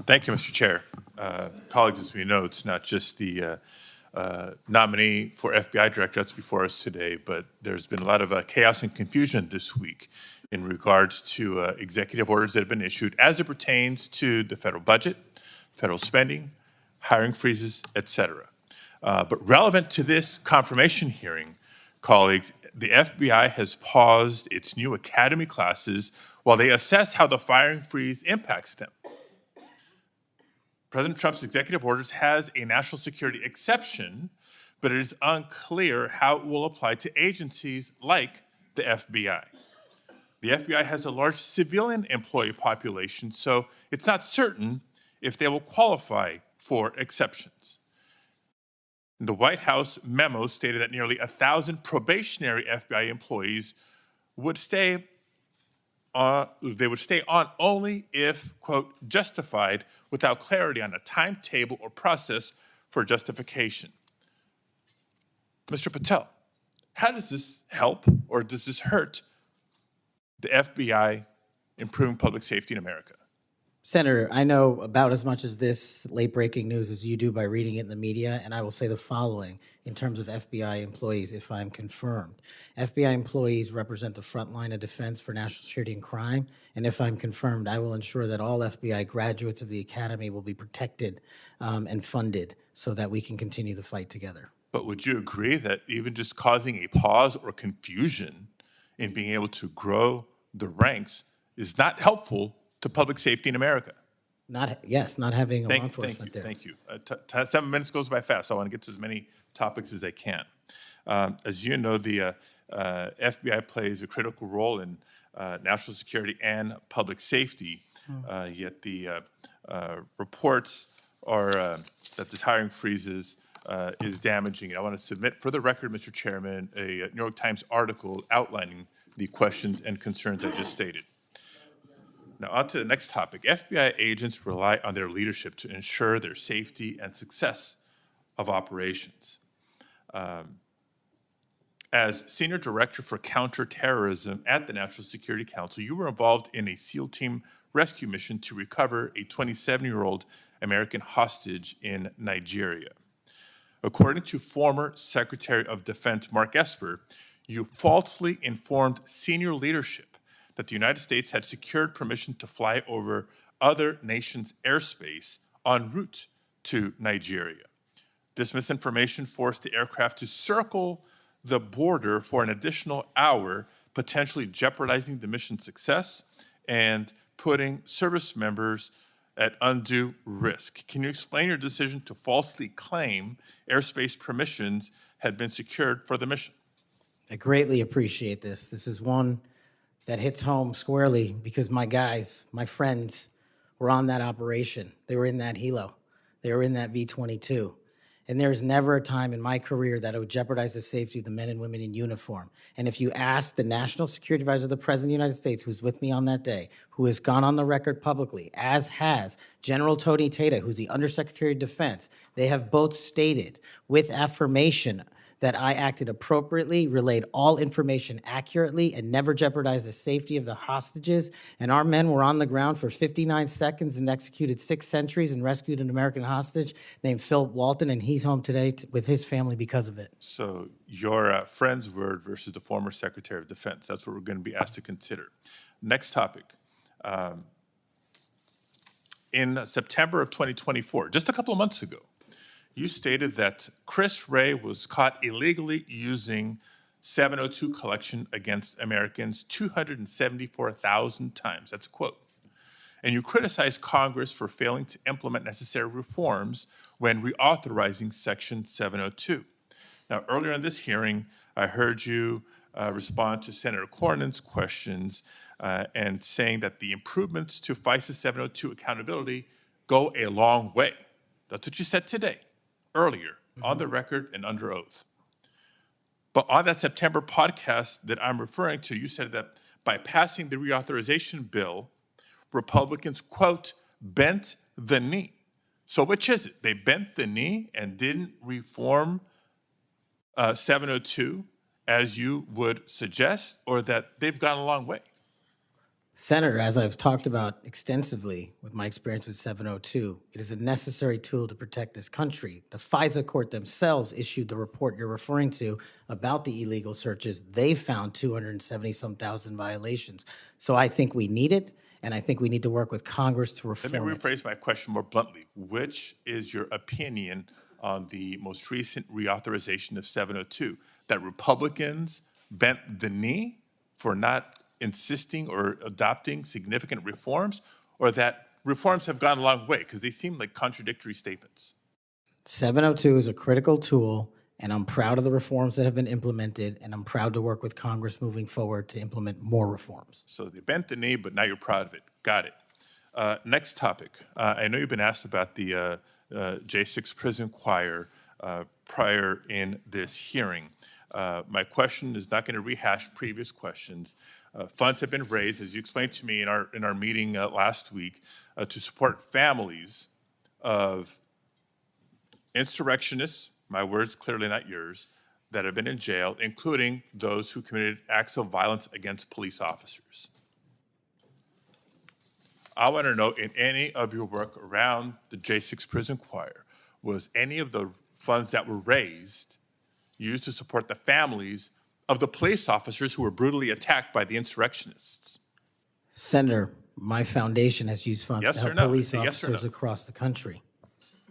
Thank you, Mr. Chair. Colleagues, as we know, it's not just the nominee for FBI director that's before us today, but there's been a lot of chaos and confusion this week in regards to executive orders that have been issued as it pertains to the federal budget, federal spending, hiring freezes, et cetera. But relevant to this confirmation hearing, colleagues, the FBI has paused its new academy classes while they assess how the firing freeze impacts them. President Trump's executive orders has a national security exception, but it is unclear how it will apply to agencies like the FBI. The FBI has a large civilian employee population, so it's not certain if they will qualify for exceptions. The White House memo stated that nearly 1,000 probationary FBI employees would stay on only if, quote, justified, without clarity on a timetable or process for justification. Mr. Patel, how does this help or does this hurt the FBI improving public safety in America? Senator, I know about as much as this late-breaking news as you do by reading it in the media, and I will say the following in terms of FBI employees, if I'm confirmed. FBI employees represent the front line of defense for national security and crime, and if I'm confirmed, I will ensure that all FBI graduates of the Academy will be protected and funded so that we can continue the fight together. But would you agree that even just causing a pause or confusion in being able to grow the ranks is not helpful to public safety in America? Not having law enforcement there. Thank you. 7 minutes goes by fast, so I want to get to as many topics as I can. As you know, the FBI plays a critical role in national security and public safety, yet the reports are that this hiring freezes is damaging. I want to submit for the record, Mr. Chairman, a New York Times article outlining the questions and concerns I just stated. Now, on to the next topic. FBI agents rely on their leadership to ensure their safety and success of operations. As Senior Director for Counterterrorism at the National Security Council, you were involved in a SEAL team rescue mission to recover a 27-year-old American hostage in Nigeria. According to former Secretary of Defense Mark Esper, you falsely informed senior leadership that the United States had secured permission to fly over other nations' airspace en route to Nigeria. This misinformation forced the aircraft to circle the border for an additional hour, potentially jeopardizing the mission's success and putting service members at undue risk. Can you explain your decision to falsely claim airspace permissions had been secured for the mission? I greatly appreciate this. This is one that hits home squarely because my guys, my friends, were on that operation. They were in that helo. They were in that V-22. And there's never a time in my career that it would jeopardize the safety of the men and women in uniform. And if you ask the National Security Advisor of the President of the United States, who's with me on that day, who has gone on the record publicly, as has General Tony Tata, who's the Undersecretary of Defense, they have both stated with affirmation that I acted appropriately, relayed all information accurately, and never jeopardized the safety of the hostages. And our men were on the ground for 59 seconds and executed 6 sentries and rescued an American hostage named Philip Walton, and he's home today with his family because of it. So your friend's word versus the former Secretary of Defense. That's what we're going to be asked to consider. Next topic. In September of 2024, just a couple of months ago, you stated that Chris Wray was caught illegally using 702 collection against Americans 274,000 times. That's a quote. And you criticized Congress for failing to implement necessary reforms when reauthorizing Section 702. Now, earlier in this hearing, I heard you respond to Senator Cornyn's questions and saying that the improvements to FISA 702 accountability go a long way. That's what you said today, earlier, on the record and under oath. But on that September podcast that I'm referring to, you said that by passing the reauthorization bill, Republicans, quote, bent the knee. So which is it? They bent the knee and didn't reform 702 as you would suggest, or that they've gone a long way? Senator, as I've talked about extensively with my experience with 702, it is a necessary tool to protect this country. The FISA court themselves issued the report you're referring to about the illegal searches. They found 270-some thousand violations. So I think we need it, and I think we need to work with Congress to Let reform me it. rephrase my question more bluntly. Which is your opinion on the most recent reauthorization of 702? That Republicans bent the knee for not insisting or adopting significant reforms, or that reforms have gone a long way? Because they seem like contradictory statements. 702 is a critical tool, and I'm proud of the reforms that have been implemented, and I'm proud to work with Congress moving forward to implement more reforms. So they bent the knee, but now you're proud of it. Got it. Next topic. I know you've been asked about the J6 prison choir prior in this hearing. My question is not going to rehash previous questions. Funds have been raised, as you explained to me in our meeting last week, to support families of insurrectionists, my words, clearly not yours, that have been in jail, including those who committed acts of violence against police officers. I want to know, in any of your work around the J6 prison choir, was any of the funds that were raised used to support the families of the police officers who were brutally attacked by the insurrectionists? Senator, my foundation has used funds Yes to or help no? police It's a yes or officers no. across the country.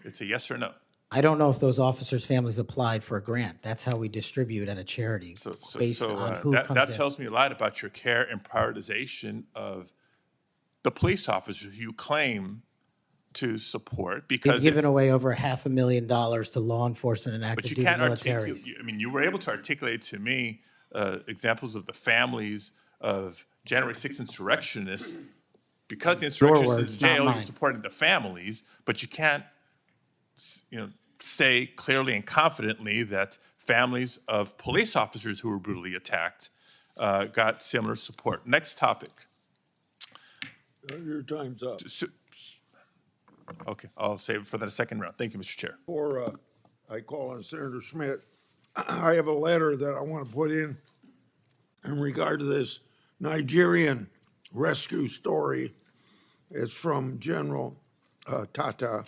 It's a yes or no. I don't know if those officers' families applied for a grant. That's how we distribute at a charity, based on who that comes in. tells me a lot about your care and prioritization of the police officers who you claim to support, because They've given away over $500,000 to law enforcement and but active you duty can't militaries. articulate. I mean, you were able to articulate to me examples of the families of January 6th insurrectionists. Because the insurrectionists in words, not jail, you're mine. supporting the families, but you can't, say clearly and confidently that families of police officers who were brutally attacked got similar support. Next topic. Your time's up. Okay, I'll save it for the second round. Thank you, Mr. Chair. Before I call on Senator Schmidt, I have a letter that I want to put in regard to this Nigerian rescue story. It's from General Tata.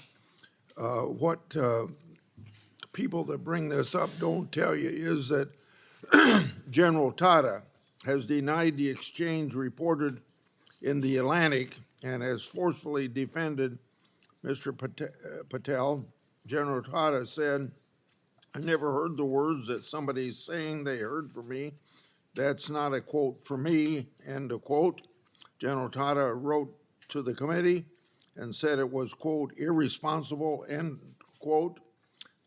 What people that bring this up don't tell you is that General Tata has denied the exchange reported in the Atlantic and has forcefully defended Mr. Patel. General Tata said, "I never heard the words that somebody's saying they heard from me. That's not a quote from me," end of quote. General Tata wrote to the committee and said it was, quote, "irresponsible," end quote,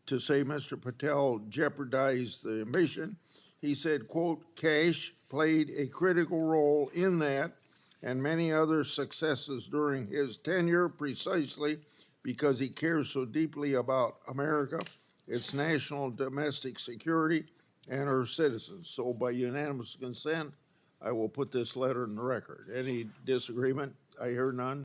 to say Mr. Patel jeopardized the mission. He said, quote, "Cash played a critical role in that and many other successes during his tenure precisely because he cares so deeply about America, its national domestic security, and her citizens." So by unanimous consent, I will put this letter in the record. Any disagreement? I hear none.